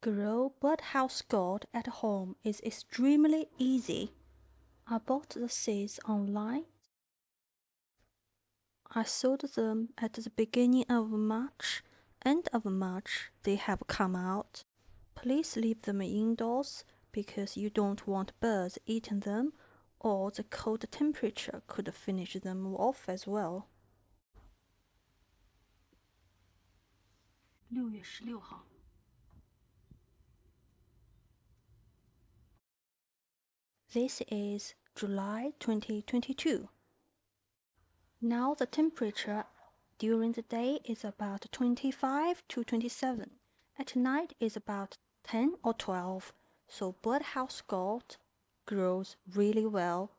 Grow birdhouse gourd at home is extremely easy. I bought the seeds online. I sowed them at the beginning of March. End of March, they have come out. Please leave them indoors because you don't want birds eating them, or the cold temperature could finish them off as well. 6月16号。This is July 2022. Now the temperature during the day is about 25 to 27. At night is about 10 or 12. So birdhouse gourd grows really well.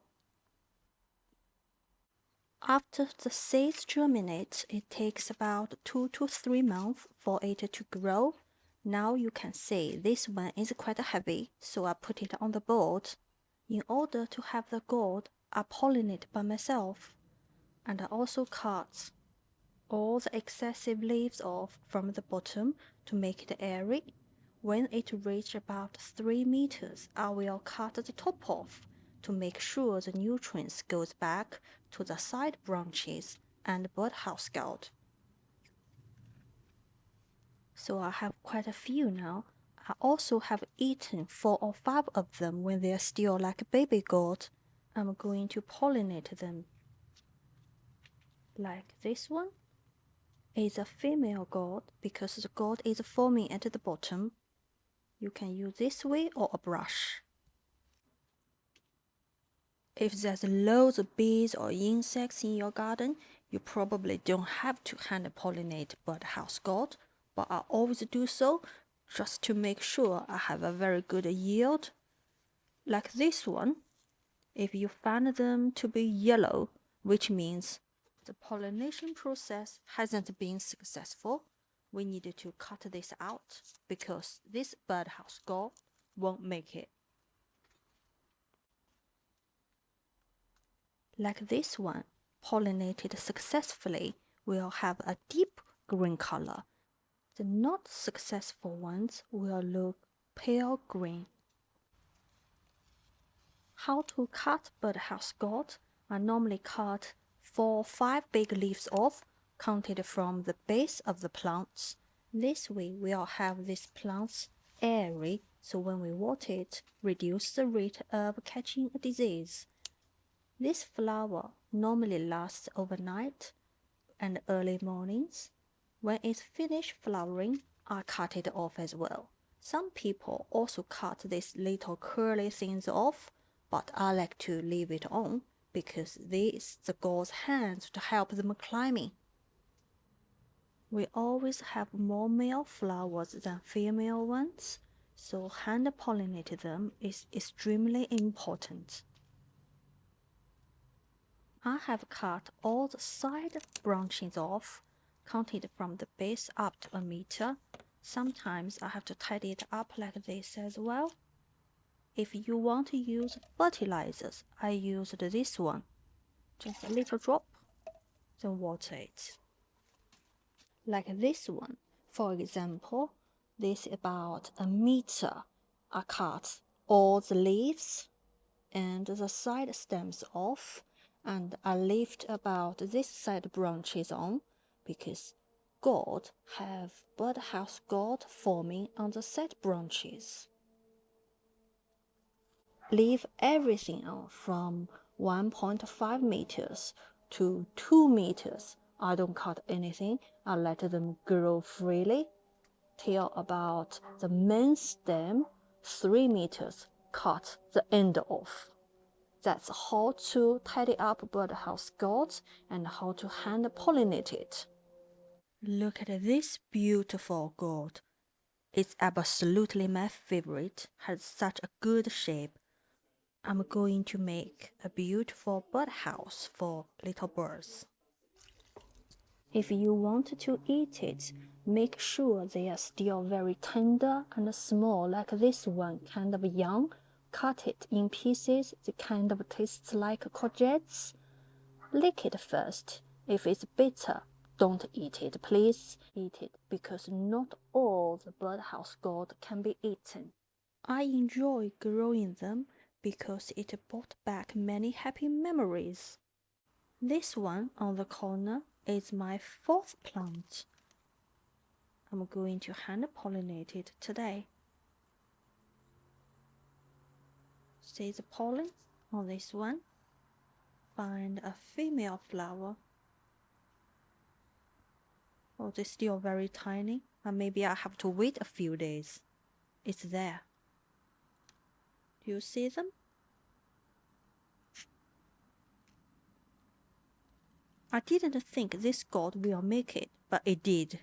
After the seeds germinate, it takes about 2 to 3 months for it to grow. Now you can see this one is quite heavy, so I put it on the board. In order to have the gourd, I pollinate by myself, and I also cut all the excessive leaves off from the bottom to make it airy. When it reaches about 3 meters, I will cut the top off to make sure the nutrients goes back to the side branches and birdhouse gourd. So I have quite a few now. I also have eaten 4 or 5 of them when they are still like baby gourd. I'm going to pollinate them. Like this one is a female gourd because the gourd is forming at the bottom. You can use this way or a brush. If there's loads of bees or insects in your garden, you probably don't have to hand pollinate birdhouse gourd, but I always do so just to make sure I have a very good yield. Like this one, if you find them to be yellow, which means the pollination process hasn't been successful, we need to cut this out because this birdhouse gourd won't make it. Like this one, pollinated successfully will have a deep green color. The not successful ones will look pale green. How to cut birdhouse gourd? I normally cut 4 or 5 big leaves off, counted from the base of the plants. This way we'll have these plants airy, so when we water it, reduce the rate of catching a disease. This flower normally lasts overnight and early mornings. When it's finished flowering, I cut it off as well. Some people also cut these little curly things off, but I like to leave it on because this the gourd's hands to help them climbing. We always have more male flowers than female ones, so hand pollinate them is extremely important. I have cut all the side branches off, counted from the base up to 1 meter. Sometimes I have to tidy it up like this as well. If you want to use fertilizers, I used this one. Just a little drop, then water it. Like this one, for example, this is about 1 meter. I cut all the leaves and the side stems off, and I left about this side branches on because gourd have birdhouse gourd forming on the side branches. Leave everything on from 1.5 meters to 2 meters. I don't cut anything. I let them grow freely till about the main stem 3 meters. Cut the end off. That's how to tidy up birdhouse gourds and how to hand pollinate it. Look at this beautiful gourd. It's absolutely my favorite. Has such a good shape. I'm going to make a beautiful birdhouse for little birds. If you want to eat it, make sure they are still very tender and small, like this one, kind of young. Cut it in pieces. It kind of tastes like courgettes. Lick it first. If it's bitter, Don't eat it, please. Eat it because not all the birdhouse gourd can be eaten. I enjoy growing them because it brought back many happy memories. This one on the corner is my fourth plant. I'm going to hand pollinate it today. See the pollen on this one? Find a female flower. Oh, they're still very tiny, and maybe I have to wait a few days. It's there. Do you see them? I didn't think this gourd will make it, but it did.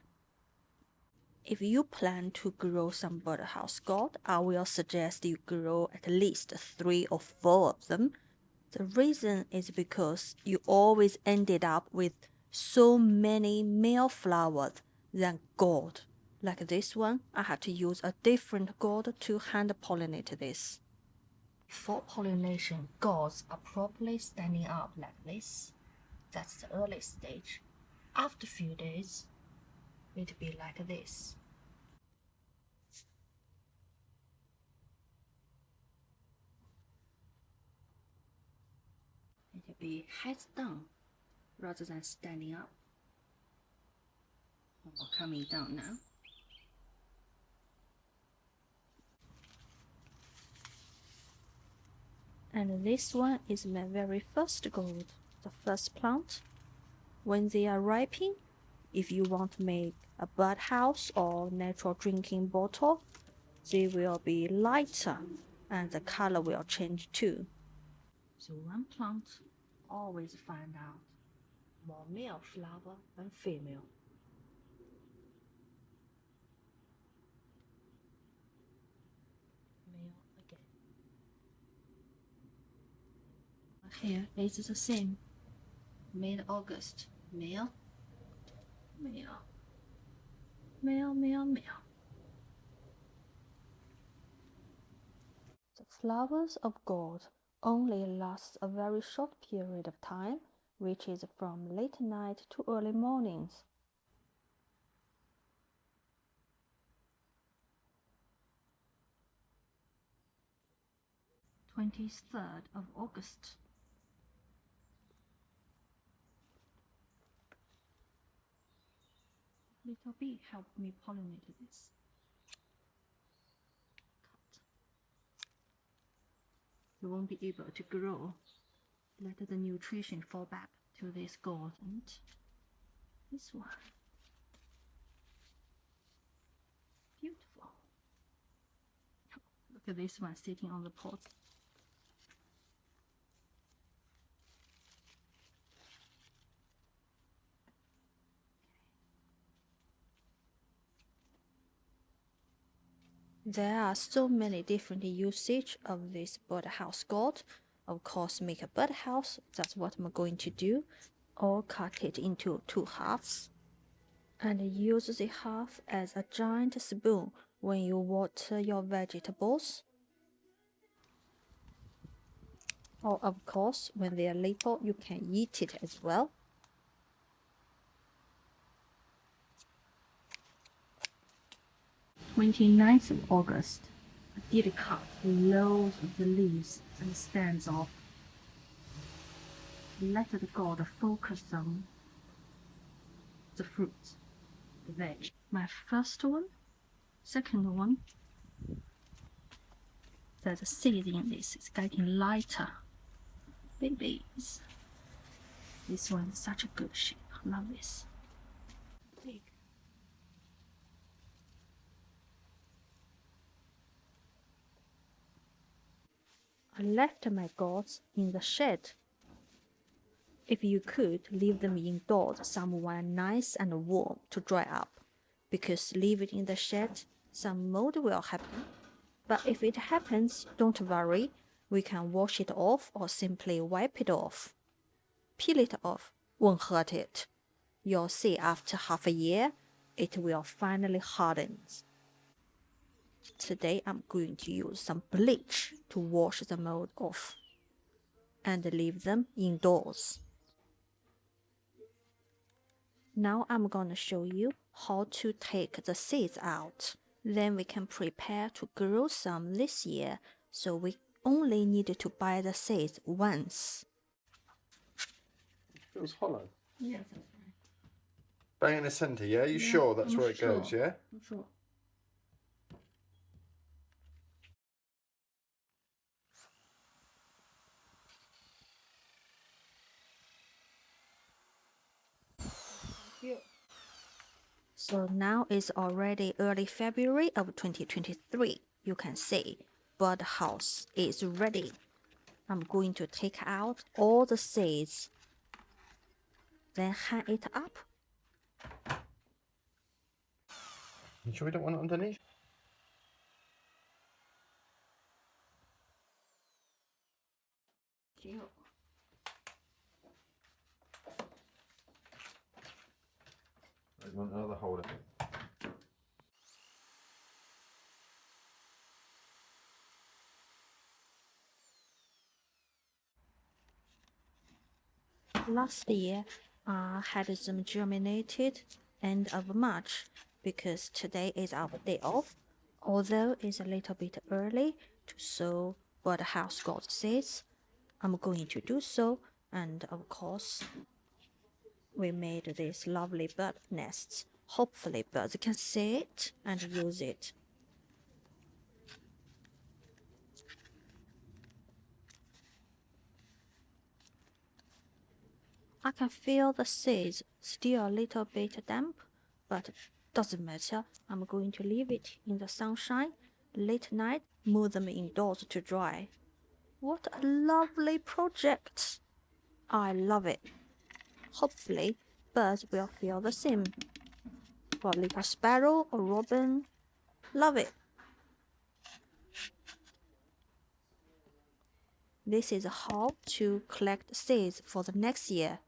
If you plan to grow some birdhouse gourd, I will suggest you grow at least 3 or 4 of them. The reason is because you always ended up with so many male flowers than gourd. Like this one, I had to use a different gourd to hand pollinate this. Before pollination, gourds are properly standing up like this. That's the early stage. After a few days, it'll be like this. It'll be heads down rather than standing up. Or coming down now. And this one is my very first gourd, the first plant. When they are ripening, if you want to make a birdhouse or natural drinking bottle, they will be lighter and the color will change too. So one plant always find out more male flower than female. Male again. Here it's the same. Mid-August, male, male, male, male, male. The flowers of gourd only last a very short period of time, which is from late night to early mornings. August 23rd. Little bee helped me pollinate this. Cut. You won't be able to grow. Let the nutrition fall back to this gourd and this one. Beautiful. Look at this one sitting on the pot. There are so many different usage of this birdhouse gourd. Of course, make a birdhouse, that's what I'm going to do, or cut it into 2 halves. And use the half as a giant spoon when you water your vegetables. Or of course, when they are little, you can eat it as well. August 29th, I did cut loads of the leaves and stems off. Let the gourd focus on the fruit, the veg. My first one, second one, there's a seed in this, it's getting lighter. Babies. This one is such a good shape, I love this. Big. I left my gourds in the shed. If you could, leave them indoors somewhere nice and warm to dry up, because leave it in the shed, some mold will happen. But if it happens, don't worry, we can wash it off or simply wipe it off. Peel it off, won't hurt it. You'll see after half a year, it will finally harden. Today I'm going to use some bleach to wash the mold off and leave them indoors. Now I'm going to show you how to take the seeds out. Then we can prepare to grow some this year, so we only need to buy the seeds once. It feels hollow. Yes, that's right. Bang in the centre, yeah? You sure that's where it goes, yeah? I'm sure. So now it's already early February of 2023. You can see birdhouse is ready. I'm going to take out all the seeds, then hang it up. You sure we don't want it underneath? I want another holder. Last year, I had them germinated end of March because today is our day off. Although it's a little bit early to sow birdhouse gourd seeds, I'm going to do so. And of course, we made these lovely bird nests. Hopefully, birds can see it and use it. I can feel the seeds still a little bit damp, but doesn't matter. I'm going to leave it in the sunshine. Late night, move them indoors to dry. What a lovely project! I love it. Hopefully, birds will feel the same. For a little sparrow or robin, love it. This is how to collect seeds for the next year.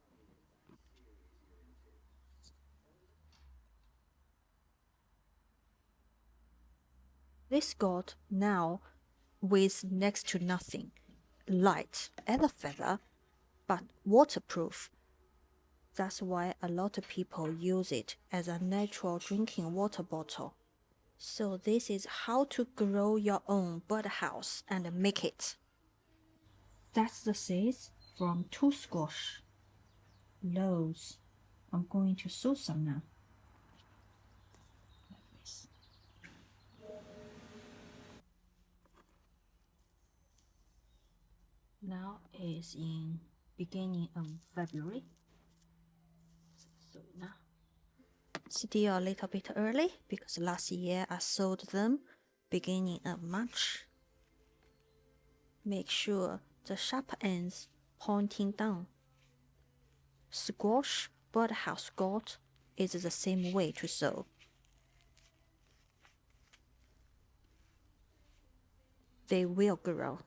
This gourd now weighs next to nothing, light as a feather, but waterproof. That's why a lot of people use it as a natural drinking water bottle. So this is how to grow your own birdhouse and make it. That's the seeds from 2 squash. Loads. I'm going to sow some now. Like this. Now is in beginning of February. So now still a little bit early because last year I sowed them beginning of March. Make sure the sharp ends pointing down. Squash birdhouse gourd is the same way to sow. They will grow.